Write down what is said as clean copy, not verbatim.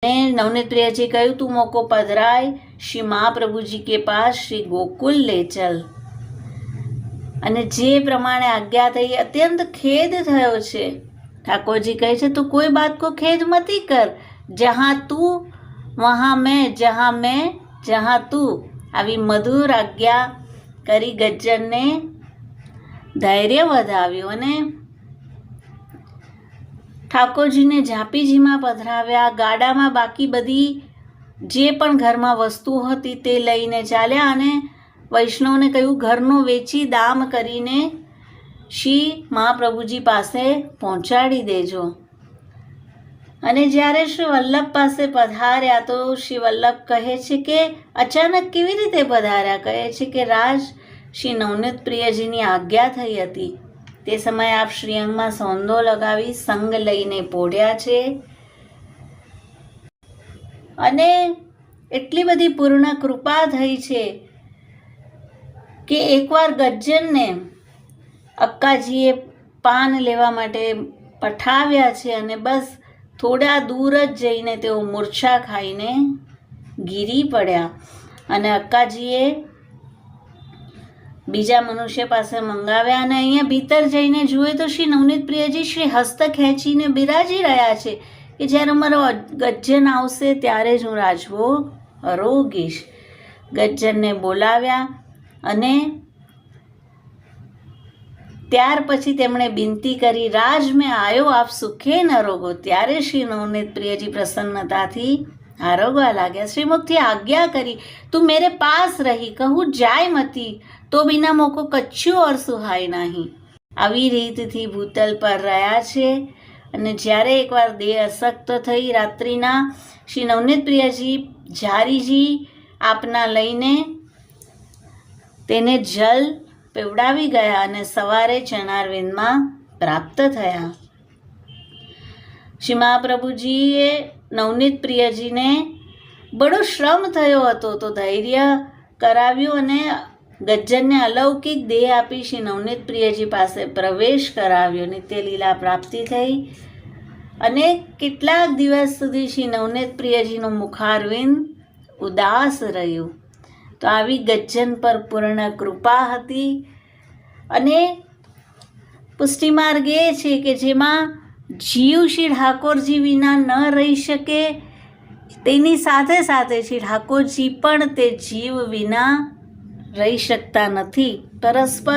नवनीत प्रिय जी कहूँ तू मोको पधराय श्री महाप्रभु जी के पास श्री गोकुल ले चल। અને જે પ્રમાણે આજ્ઞા થઈ અત્યંત ખેદ થયો છે। ઠાકોરજી કહે છે તું કોઈ બાત કો ખેદ મતી કર, જહાં તું વહાં મેં, જહાં તું। આવી મધુર આજ્ઞા કરી ગજ્જનને ધૈર્ય વધાવ્યું અને ઠાકોરજીને ઝાંપીજીમાં પધરાવ્યા। ગાડામાં બાકી બધી જે પણ ઘરમાં વસ્તુ હતી તે લઈને ચાલ્યા અને વૈષ્ણવને કહ્યું ઘરનું વેચી દામ કરીને શ્રી મહાપ્રભુજી પાસે પહોંચાડી દેજો। અને જ્યારે શ્રી વલ્લભ પાસે પધાર્યા તો શ્રી વલ્લભ કહે છે કે અચાનક કેવી રીતે પધાર્યા? કહે છે કે રાજ શ્રી નવનીત પ્રિયજીની આજ્ઞા થઈ હતી। તે સમયે આપ શ્રીઅંગમાં સોંદો લગાવી સંગ લઈને પોઢ્યા છે અને એટલી બધી પૂર્ણ કૃપા થઈ છે કે એકવાર ગજ્જનને અક્કાજીએ પાન લેવા માટે પઠાવ્યા છે અને બસ થોડા દૂર જ જઈને તેઓ મૂર્છા ખાઈને ગીરી પડ્યા અને અક્કાજીએ બીજા મનુષ્ય પાસે મંગાવ્યા અને અહીંયા ભીતર જઈને જુએ તો શ્રી નવનીત પ્રિયજી શ્રી હસ્ત ખેંચીને બિરાજી રહ્યા છે કે જ્યારે અમારો ગજ્જન આવશે ત્યારે જ હું રાજભોગ આરોગીશ। ગજ્જનને બોલાવ્યા અને ત્યાર પછી તેમણે વિનંતી કરી રાજ મેં આયો આપ સુખે ન રોગો। ત્યારે શ્રી નવનીત પ્રિયજી પ્રસન્નતાથી આરોગવા लाग्या। श्रीमुखથી આજ્ઞા કરી તું मेरे पास रही, कहूँ जाय मती तो बिना मोको कच्छु और सुहाय नहीं। આવી રીતથી ભૂતલ પર રહ્યા છે અને જ્યારે એકવાર દેહ અશક્ત થઈ રાત્રિના શ્રી નવનીત પ્રિયજી ઝારીજી આપના લઈને તેને જલ પીવડાવી ગયા અને સવારે ચરણારવિંદમાં પ્રાપ્ત થયા। શ્રી મહાપ્રભુજીએ નવનીત પ્રિયજીને બડો શ્રમ થયો હતો તો ધૈર્ય કરાવ્યું અને ગજ્જનને અલૌકિક દેહ આપી શ્રી નવનીત પ્રિયજી પાસે પ્રવેશ કરાવ્યો। નિત્યલીલા પ્રાપ્તિ થઈ અને કેટલાક દિવસ સુધી શ્રી નવનીત પ્રિયજીનું મુખારવિંદ ઉદાસ રહ્યું। તો આવી ગજ્જન પર પૂર્ણ કૃપા હતી અને પુષ્ટિ માર્ગ એ છે કે જેમાં જીવ શ્રી ઠાકોરજી વિના ન રહી શકે, તેની સાથે સાથે શ્રી ઠાકોરજી પણ તે જીવ વિના રહી શકતા નથી। પરસ્પર